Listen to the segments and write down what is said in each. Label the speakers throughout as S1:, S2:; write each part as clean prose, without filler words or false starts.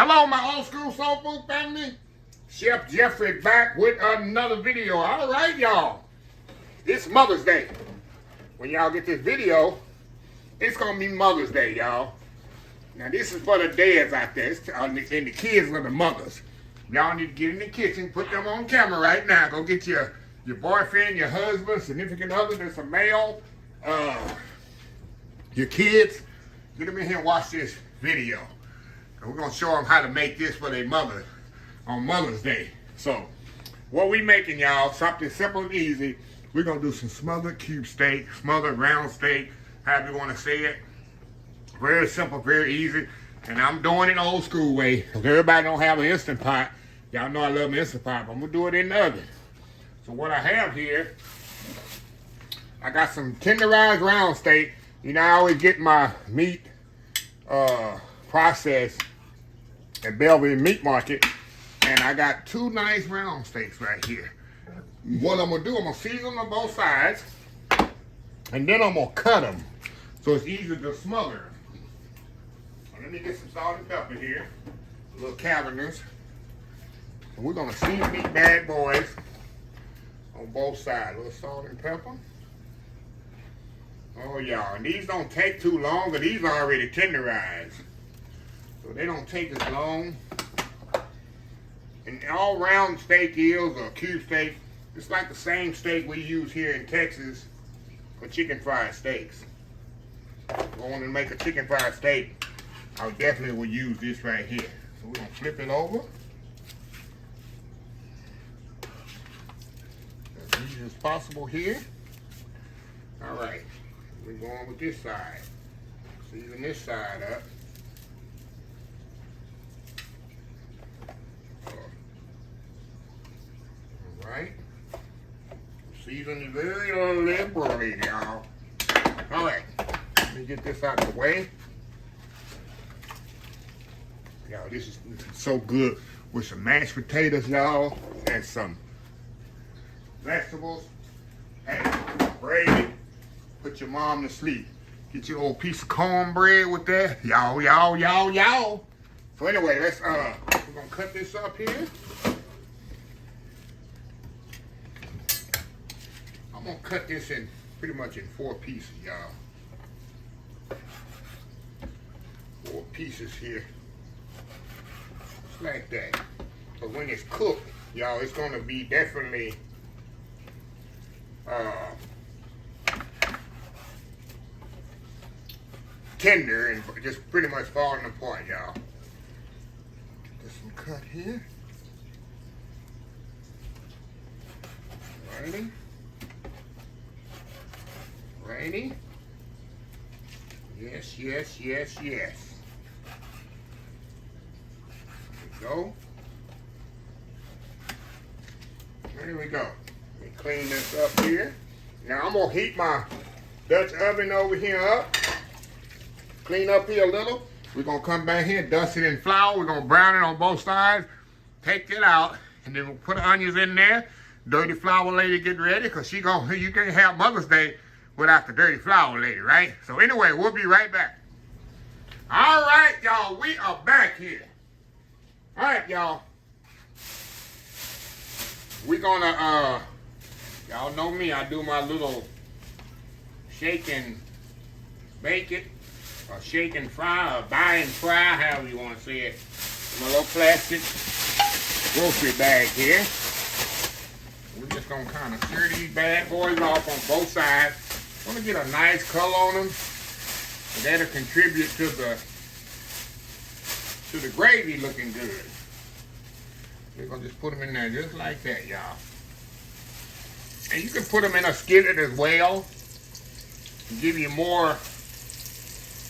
S1: Hello, my old school soul food family. Chef Jeffrey back with another video. All right, y'all. It's Mother's Day. When y'all get this video, it's gonna be Mother's Day, y'all. Now this is for the dads out there, and the kids are the mothers. Y'all need to get in the kitchen, put them on camera right now. Go get your boyfriend, your husband, significant other that's a male, your kids. Get them in here and watch this video. And we're gonna show them how to make this for their mother on Mother's Day. So, what we making, y'all, something simple and easy. We're gonna do some smothered cube steak, smothered round steak, however you wanna say it. Very simple, very easy. And I'm doing it old school way, because everybody don't have an Instant Pot. Y'all know I love an Instant Pot, but I'm gonna do it in the oven. So what I have here, I got some tenderized round steak. You know, I always get my meat processed at BLVD Meat Market. And I got two nice round steaks right here. What I'm gonna do, I'm gonna season them on both sides. And then I'm gonna cut them so it's easier to smother. So let me get some salt and pepper here. A little cavernous. And we're gonna season these bad boys on both sides. A little salt and pepper. Oh y'all, and these don't take too long, but these are already tenderized. So they don't take as long. And all round steak is, or cube steak, it's like the same steak we use here in Texas for chicken fried steaks. If I want to make a chicken fried steak, I definitely would use this right here. So we're gonna flip it over. As easy as possible here. All right, we're going with this side. Season this side up. Right? Season it very liberally, y'all. All right, let me get this out of the way. Y'all, this is so good with some mashed potatoes, y'all, and some vegetables. Hey, gravy. Put your mom to sleep. Get your old piece of cornbread with that. Y'all. So anyway, we're gonna cut this up here. I'm gonna cut this in pretty much in 4 pieces, y'all. 4 pieces here. Just like that. But when it's cooked, y'all, it's gonna be definitely tender and just pretty much falling apart, y'all. Get this one cut here. Ready? Ready? Yes. There we go. There we go. Let me clean this up here. Now I'm gonna heat my Dutch oven over here up. Clean up here a little. We're gonna come back here, dust it in flour. We're gonna brown it on both sides. Take it out, and then we'll put the onions in there. Dirty flour lady get ready, cause you can't have Mother's Day without the dirty flour lady, right? So anyway, we'll be right back. All right, y'all, we are back here. All right, y'all. We're gonna, y'all know me, I do my little shake and bake it, or shake and fry, or buy and fry, however you wanna say it. My little plastic grocery bag here. We're just gonna kind of stir these bad boys off on both sides. Want to get a nice color on them, and that'll contribute to the gravy looking good. We're gonna just put them in there just like that, y'all. And you can put them in a skillet as well, to give you more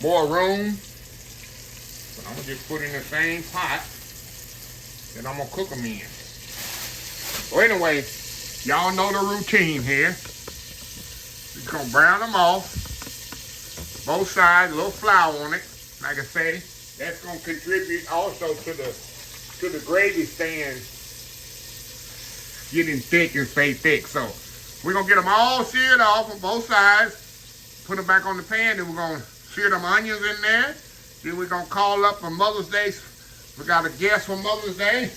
S1: room. But I'm gonna just put in the same pot that I'm gonna cook them in. So anyway, y'all know the routine here. Just gonna brown them off, both sides, a little flour on it. Like I say, that's gonna contribute also to the gravy staying getting thick and stay thick. So we're gonna get them all seared off on both sides, put them back on the pan, then we're gonna sear them onions in there. Then we're gonna call up a Mother's Day We got a guest for Mother's Day.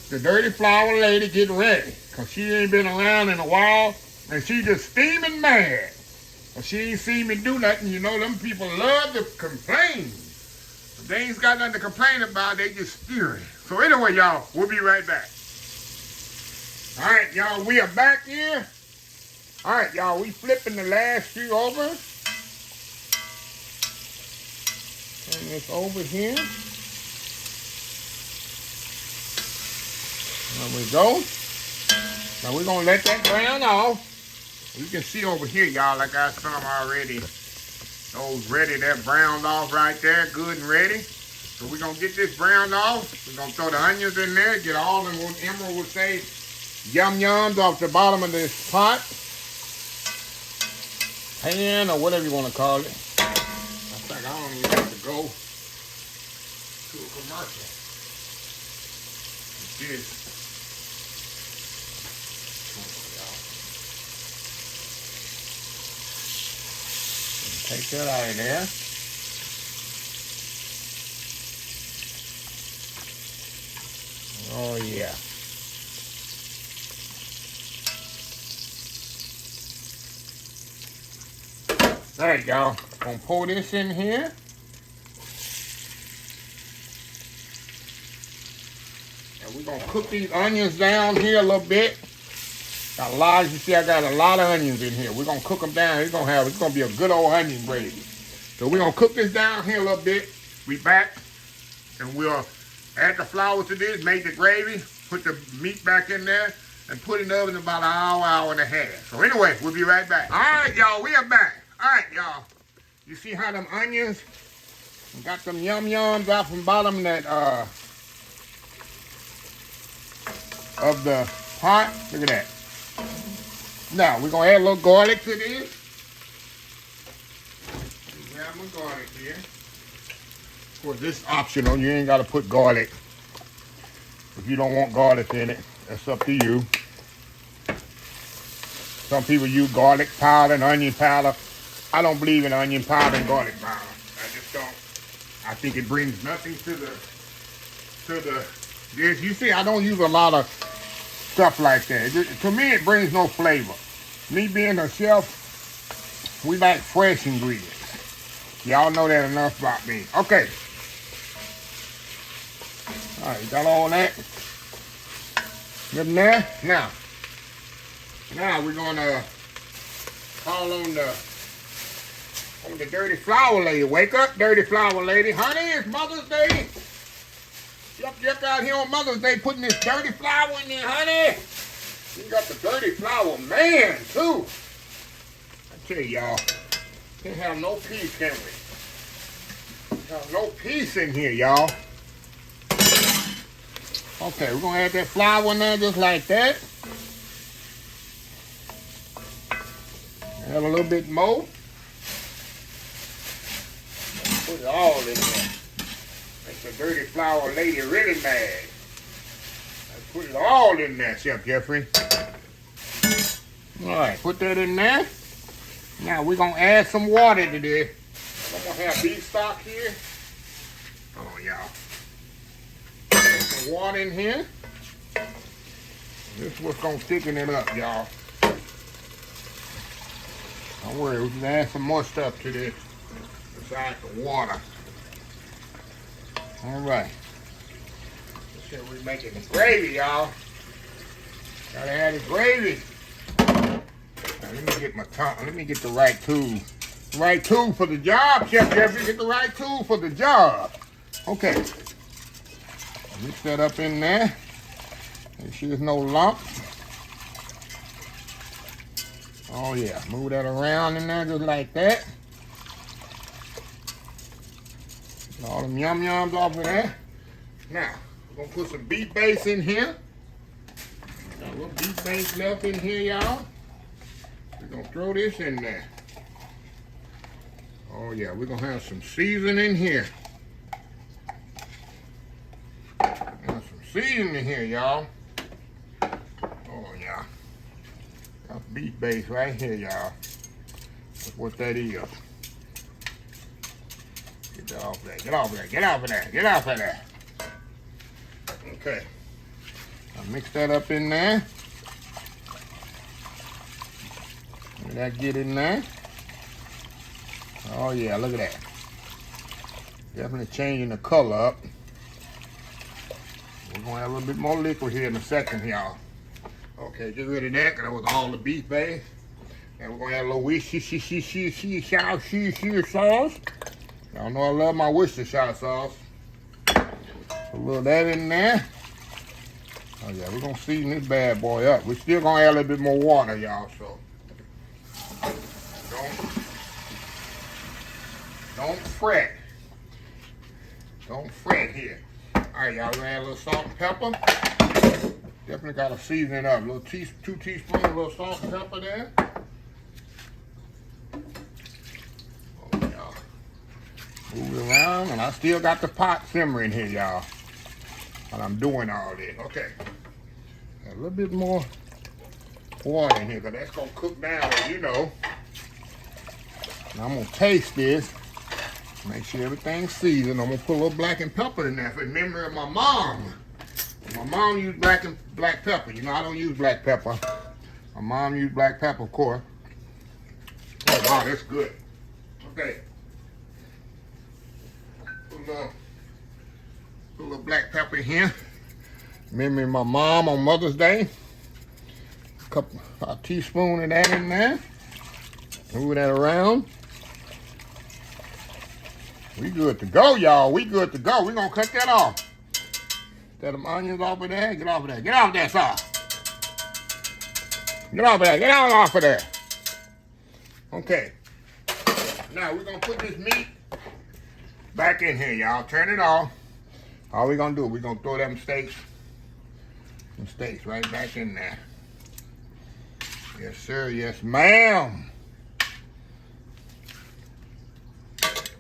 S1: The dirty flour lady getting ready. Because she ain't been around in a while. And she just steaming mad. But she ain't seen me do nothing. You know, them people love to complain. If they ain't got nothing to complain about, they just steering. So anyway, y'all, we'll be right back. All right, y'all, we are back here. All right, y'all, we flipping the last few over. Turn this over here. There we go. Now we're gonna let that brown off. You can see over here, y'all, I got some already. Those ready, that browned off right there, good and ready. So we're gonna get this browned off. We're gonna throw the onions in there, get all of what Emerald would say, yum-yums off the bottom of this pot. Pan, or whatever you wanna call it. I think I don't even have to go to a commercial. This. Take that out of there. Oh yeah. All right, y'all. Gonna pour this in here. And we're gonna cook these onions down here a little bit. Got a lot, you see I got a lot of onions in here. We're gonna cook them down. It's gonna be a good old onion gravy. So we're gonna cook this down here a little bit. We back and we'll add the flour to this, make the gravy, put the meat back in there, and put it in the oven about an hour, hour and a half. So anyway, we'll be right back. All right, y'all, we are back. All right, y'all. You see how them onions got them yum-yums out from bottom that of the pot? Look at that. Now, we're going to add a little garlic to this. Grab my garlic here. Of course, this is optional. You ain't got to put garlic. If you don't want garlic in it, that's up to you. Some people use garlic powder and onion powder. I don't believe in onion powder and garlic powder. I just don't. I think it brings nothing to the dish. You see, I don't use a lot of stuff like that. To me, it brings no flavor. Me being a chef, we like fresh ingredients. Y'all know that enough about me. Okay. All right, got all that. Good in there. Now we're gonna call on the dirty flour lady. Wake up, dirty flour lady. Honey, it's Mother's Day. Yep, out here on Mother's Day putting this dirty flour in there, honey. You got the dirty flour man, too. I tell y'all, can't have no peace, can we? Have no peace in here, y'all. Okay, we're going to add that flour in there just like that. Add a little bit more. Put it all in there. Make the dirty flour lady really mad. Put it all in there, Chef Jeffrey. All right, put that in there. Now we're gonna add some water to this. I'm gonna have beef stock here. Oh, y'all. Put some water in here. This is what's gonna thicken it up, y'all. Don't worry, we can add some more stuff to this besides the water. All right. We're making the gravy, y'all. Gotta add the gravy. Now, let me get my tongue. Let me get the right tool. Right tool for the job, Chef Jeffrey. Get the right tool for the job. Okay. Mix that up in there. Make sure there's no lump. Oh yeah. Move that around in there just like that. Get all them yum-yums off of there. Now, we're gonna put some beef base in here. Got a little beef base left in here, y'all. We're gonna throw this in there. Oh yeah, we're gonna have some seasoning here. Have some seasoning here, y'all. Oh yeah. Got beef base right here, y'all. That's what that is. Get that off there. Get off of there. Get off of there. Get off of there. Okay. I'll mix that up in there. Let that get in there. Oh yeah, look at that. Definitely changing the color up. We're gonna add a little bit more liquid here in a second, y'all. Okay, get rid of that, because that was all the beef base. And we're gonna add a little Worcestershire sauce. Y'all know I love my Worcestershire sauce. A little of that in there. Oh yeah, we're gonna season this bad boy up. We're still gonna add a little bit more water, y'all, so don't fret. Don't fret here. All right, y'all, we're gonna add a little salt and pepper. Definitely gotta season it up. A little 2 teaspoons, a little salt and pepper there. Oh, y'all. Move it around, and I still got the pot simmering here, y'all. While I'm doing all this. Okay. A little bit more water in here, because that's gonna cook down, as you know. Now I'm gonna taste this. Make sure everything's seasoned. I'm gonna put a little black and pepper in there for the memory of my mom. My mom used black pepper. You know, I don't use black pepper. My mom used black pepper, of course. Oh wow, that's good. Okay. Put a little black pepper in here. Memory of my mom on Mother's Day. A teaspoon of that in there. Move that around. We good to go, y'all. We good to go. We're gonna cut that off. Get them onions off of there. Get off of there. Get off that sauce. Get off of there. Get off of there. Okay. Now we're gonna put this meat back in here, y'all. Turn it off. All we're gonna do, we're gonna throw them steaks right back in there. Yes, sir. Yes, ma'am.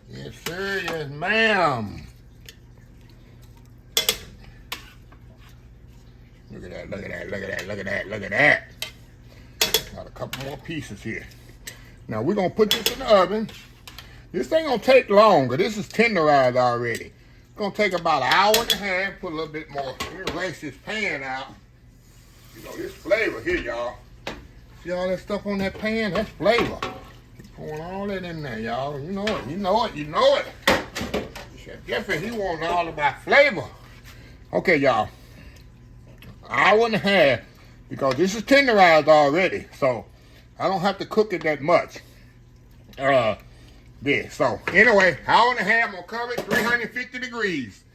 S1: Yes, sir. Yes, ma'am. Look at that. Look at that. Look at that. Look at that. Look at that. Got a couple more pieces here. Now we're gonna put this in the oven. This ain't gonna take longer. This is tenderized already. It's gonna take about an hour and a half. Put a little bit more. Let me rinse this pan out. You know, this flavor here, y'all. See all that stuff on that pan? That's flavor. Keep pouring all that in there, y'all. You know it. You know it. You know it. Chef Jeffrey, he wants all about flavor. Okay, y'all. An hour and a half, because this is tenderized already, so I don't have to cook it that much. So anyway, hour and a half, I'm gonna cover it 350 degrees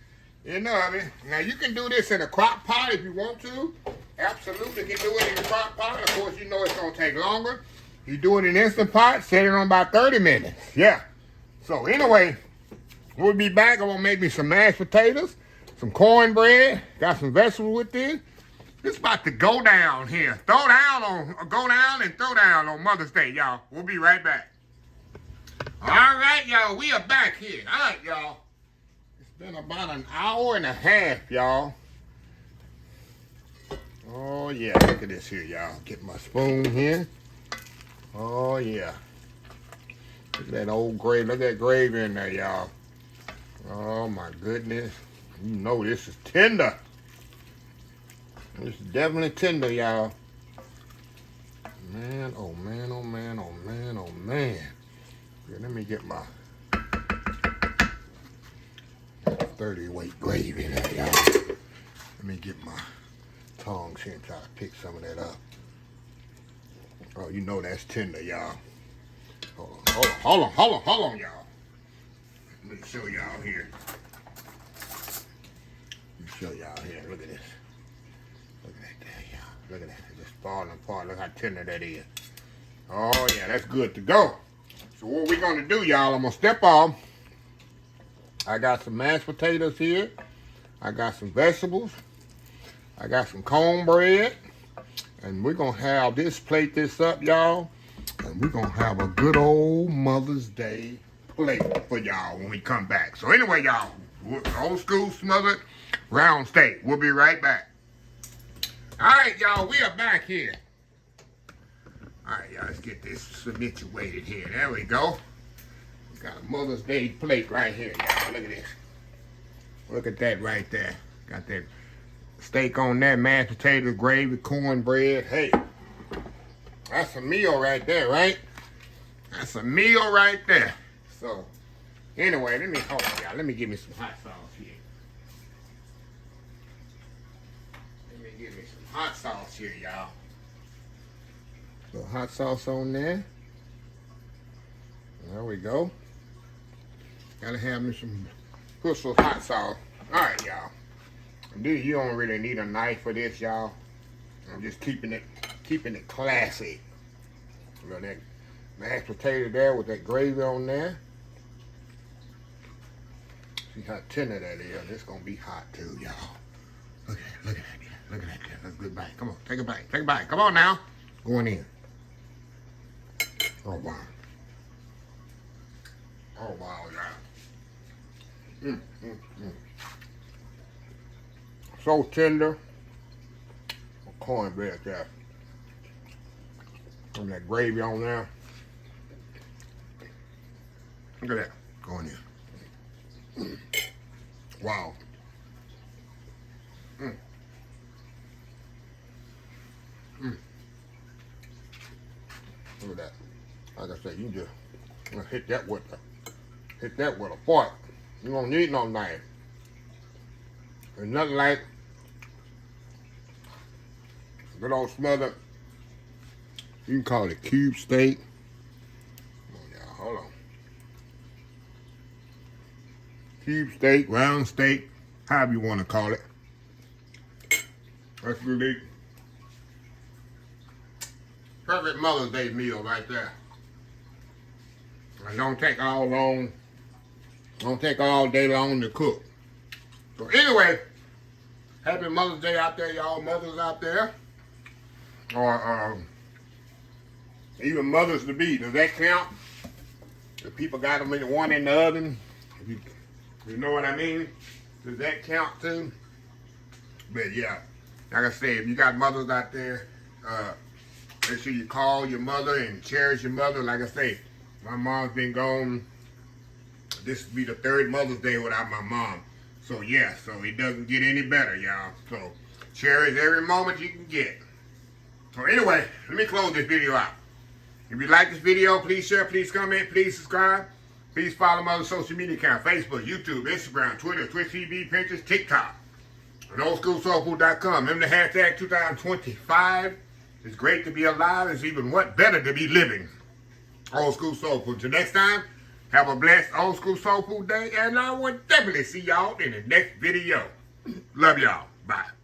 S1: in the oven. Now you can do this in a crock pot if you want to. Absolutely can do it in a crock pot. Of course, you know it's gonna take longer. You do it in Instant Pot, set it on about 30 minutes. Yeah. So anyway, we'll be back. I'm gonna make me some mashed potatoes, some cornbread, got some vegetables with this. It's about to go down here. Go down and throw down on Mother's Day, y'all. We'll be right back. All right, y'all. We are back here. All right, y'all. It's been about an hour and a half, y'all. Oh, yeah. Look at this here, y'all. Get my spoon here. Oh, yeah. Look at that old gravy. Look at that gravy in there, y'all. Oh, my goodness. You know this is tender. This is definitely tender, y'all. Man, oh man, oh man, oh man, oh man. Okay, let me get my 30 weight gravy in there, y'all. Let me get my tongs here and try to pick some of that up. Oh, you know that's tender, y'all. Hold on, y'all. Let me show y'all here. Look at this. Look at that there, y'all. Look at that. It's just falling apart. Look how tender that is. Oh, yeah, that's good to go. So what we're going to do, y'all, I'm going to step off. I got some mashed potatoes here. I got some vegetables. I got some cornbread. And we're going to plate this up, y'all. And we're going to have a good old Mother's Day plate for y'all when we come back. So anyway, y'all, old school smothered round steak. We'll be right back. All right, y'all, we are back here. All right, y'all, let's get this situated here. There we go. We got a Mother's Day plate right here, y'all. Look at this. Look at that right there. Got that Steak on that, mashed potatoes, gravy, cornbread. Hey, that's a meal right there, right? That's a meal right there. So, anyway, hold on, y'all. Let me give me some hot sauce here. Let me give me some hot sauce here, y'all. A little hot sauce on there. There we go. Gotta have me some, put some hot sauce. All right, y'all. You don't really need a knife for this, y'all. I'm just keeping it classy. You know, that mashed potato there with that gravy on there. See how tender that is. It's gonna be hot too, y'all. Look at that. Look at that. That's a good bite. Come on, take a bite. Take a bite. Come on now. Going in. Oh wow. Oh wow, y'all. So tender. Cornbread there. And that gravy on there. Look at that. Going in. Wow. Look at that. Like I said, you just hit that with a fork. You don't need no knife. There's nothing like good old smothered. You can call it cube steak. Come on, y'all, hold on. Cube steak, round steak, however you want to call it. That's really perfect Mother's Day meal right there. And don't take all day long to cook. So anyway, happy Mother's Day out there, y'all mothers out there. Or even mothers to be. Does that count? If people got them in one in the oven, you know what I mean? Does that count too? But yeah, like I said, if you got mothers out there, make sure you call your mother and cherish your mother. Like I say, my mom's been gone. This will be the third Mother's Day without my mom. So yeah, so it doesn't get any better, y'all. So cherish every moment you can get. So anyway, let me close this video out. If you like this video, please share, please comment, please subscribe. Please follow my other social media accounts: Facebook, YouTube, Instagram, Twitter, Twitch TV, Pinterest, TikTok, and oldschoolsoulfood.com. Remember the hashtag 2025. It's great to be alive. It's even what better to be living. Old School Soul Food. Till next time, have a blessed Old School Soul Food day, and I will definitely see y'all in the next video. Love y'all. Bye.